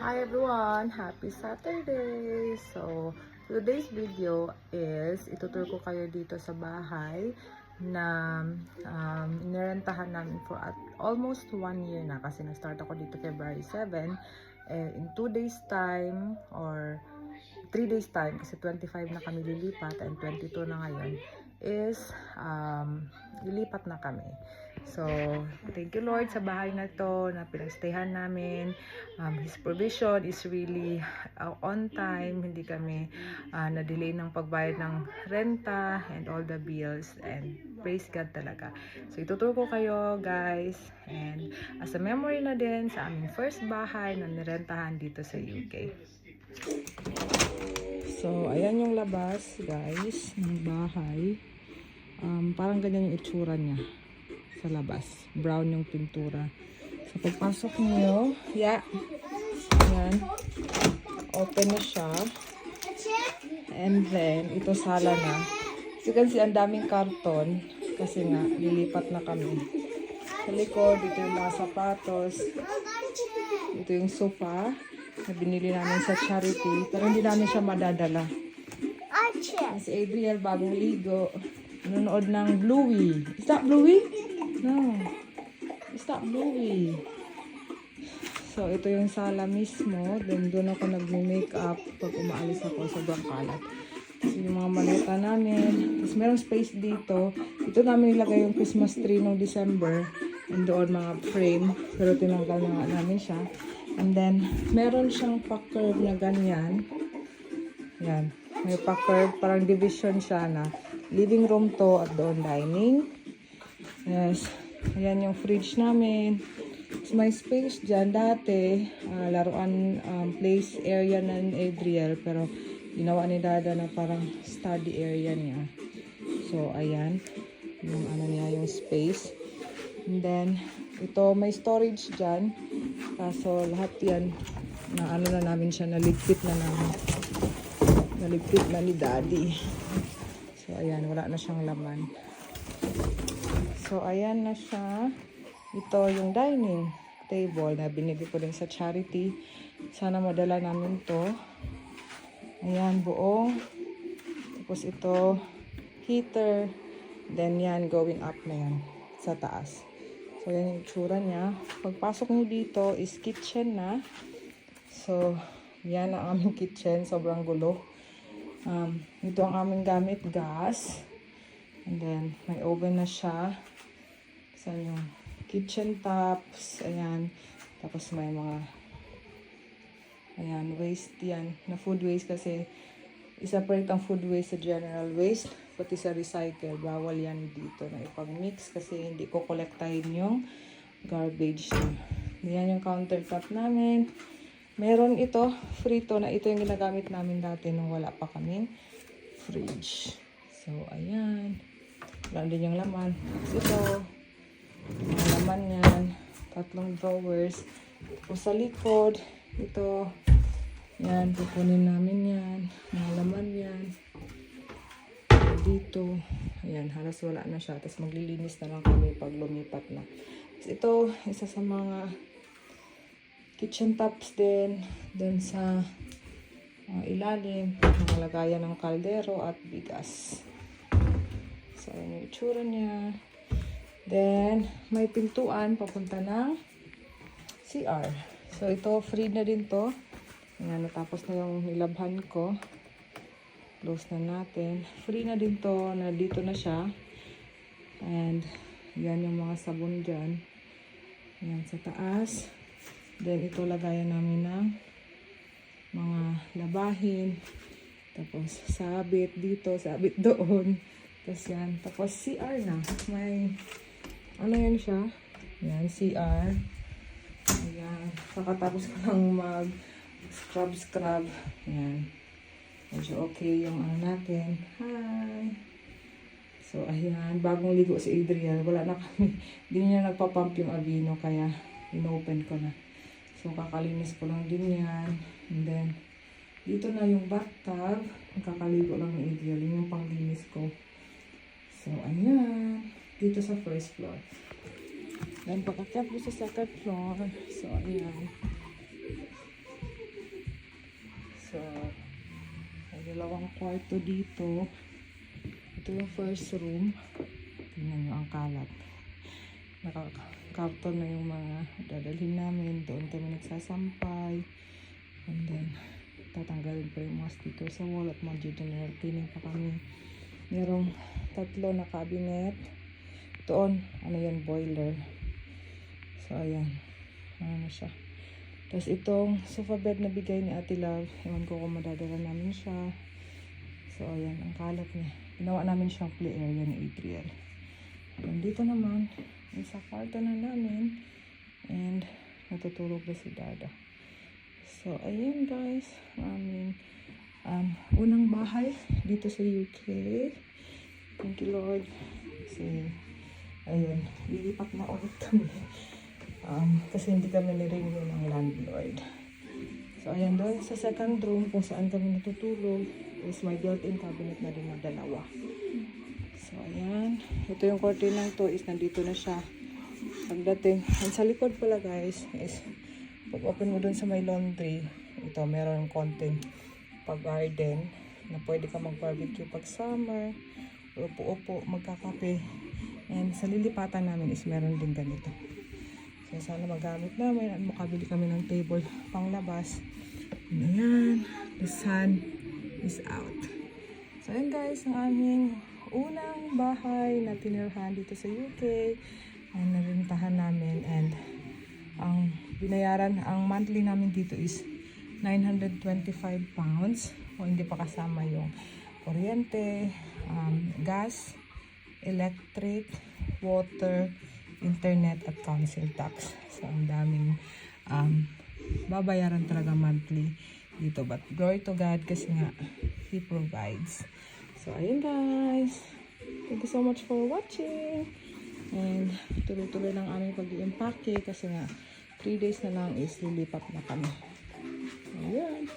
Hi everyone! Happy Saturday! So, today's video is ituturo ko kayo dito sa bahay na nirentahan namin for almost 1 year na kasi nag-start ako dito February 7. In 2 days time or 3 days time kasi 25 na kami lilipat and 22 na ngayon is lilipat na kami. So, thank you Lord sa bahay na to na pinagstayhan namin. His provision is really on time. Hindi kami na-delay ng pagbayad ng renta and all the bills, and praise God talaga. So, ituturo ko kayo guys, and as a memory na din sa aming first bahay na nirentahan dito sa UK. So, ayan yung labas guys ng bahay. Parang ganyan yung itsura niya sa labas. Brown yung pintura. So, pagpasok niyo, yan. Open na siya. And then, ito sala na. As you can see, ang daming karton. Kasi nga, lilipat na kami. Sa likod, ito yung mga sapatos. Ito yung sofa na binili namin sa charity. Pero hindi namin siya madadala. Si Adriel, bagong ligo. Nanonood ng Bluey. Is that Bluey? No. Is that Bluey? So, ito yung sala mismo. Then, doon ako nag-makeup pag umaalis ako. Sobrang kalat. So, yung mga maleta namin. Tapos, merong space dito. Ito namin ilagay yung Christmas tree noong December. And doon mga frame. Pero tinanggal na namin siya. And then, meron siyang pa-curve na ganyan. Yan. May pa-curve. Parang division siya na living room to at doon dining. Yes. Ayan yung fridge namin. So, may space dyan. Dati, laruan place area na ni Adriel. Pero, ginawa ni Dada na parang study area niya. So, ayan. Yung ano niya, yung space. And then, ito may storage dyan. Kaso, lahat yan, na ano na namin siya, naligpit na namin. Naligpit na ni Daddy. So, ayan, wala na siyang laman. So, ayan na siya. Ito yung dining table na binili ko din sa charity. Sana madala namin to. Ayan, buong. Tapos ito, heater. Then yan, going up na yan sa taas. So, yan yung itsura niya. Pagpasok niyo dito is kitchen na. So, yan ang aming kitchen. Sobrang gulo. Ito ang aming gamit, gas. And then, may oven na siya. Saan yung kitchen tops. Ayan. Tapos may mga ayan, waste yan. Na food waste kasi i-separate ang food waste sa general waste. Pati sa recycle. Bawal yan dito na ipag-mix kasi hindi ko kolektahin yung garbage na. Ayan yung countertop namin. Meron ito, frito na ito yung ginagamit namin dati nung wala pa kaming fridge. So, ayan. Wala din yung laman. Ito, mga laman yan. 3 drawers. O sa likod, ito, yan, pupunin namin yan. Mga laman yan. Dito, ayan, halos wala na siya. Tapos maglilinis na lang kami pag lumipat na. Tapos ito, isa sa mga kitchen tops din, dun sa ilalim, mga lagayan ng kaldero at bigas. So, ayan yung itsura niya. Then, may pintuan papunta ng CR. So, ito, free na din to. Ayan, natapos na yung nilabhan ko. Close na natin. Free na din to, na dito na siya. And, yan yung mga sabon dyan. Ayan, sa taas. Then, ito lagayan namin ng mga labahin. Tapos, sabit dito, sabit doon. Tapos, yan. Tapos, CR na. May, ano yan siya? Yan, CR. Ayan. Kakatapos ko lang mag-scrub. Ayan. Medyo okay yung ano natin. Hi! So, ayan. Bagong ligo si Adriel. Wala na kami. Hindi niya nagpapump yung Aveeno, kaya inopen ko na. So, kakalinis ko lang din yan. And then, dito na yung bathtub. Kakaligo lang ni Adriel. Yun yung panglinis ko. So, ayan. Dito sa first floor. Then, pagkakyat ko sa second floor. So, ayan. dalawang kwarto dito. Ito yung first room. Tingnan nyo ang kalat. Nakakarton na yung mga dadalhin namin. Doon kami nagsasampay. And then, tatanggalin pa yung mga sticker sa wall at mag-general cleaning pa kami. Merong 3 na cabinet. Doon, ano yan, boiler. So, ayan. Ano na siya. Tapos itong sofa bed na bigay ni Ate Love, ewan ko kung madadala namin siya. So, ayan, ang kalat niya. Ginawa namin siyang play area ni Adriel. And dito naman, isa kwarto na namin. And natutulog na si Dada. So, ayan guys. Aming unang bahay dito sa UK. Thank you Lord. Kasi, ayun, lilipat na ulit kami. Kasi hindi kami nirenew ng landlord. So, ayan doon sa second room kung saan kami natutulog is may built-in cabinet na rin na dalawa. So, ayan. Ito yung cortina to is nandito na siya. Pagdating, and sa likod pala guys is pag open mo doon sa may laundry, ito meron konting pag-garden na pwede ka mag-barbecue pag summer, upo-upo, magkakape. And sa lilipatan namin is meron din ganito. So, sana magamit namin at makabili kami ng table pang labas. Ayan, the sun is out. So, ayan guys, ang aming unang bahay na tinirhan dito sa UK. Ang narintahan namin and ang binayaran, ang monthly namin dito is £925 o hindi pa kasama yung kuryente, gas, electric, water, internet at council tax. So, ang daming babayaran talaga monthly dito. But glory to God kasi nga He provides. So, ayun guys. Thank you so much for watching. And tuloy-tuloy lang aming pag-i-empake kasi nga 3 days na lang is lilipat na kami. Ayan.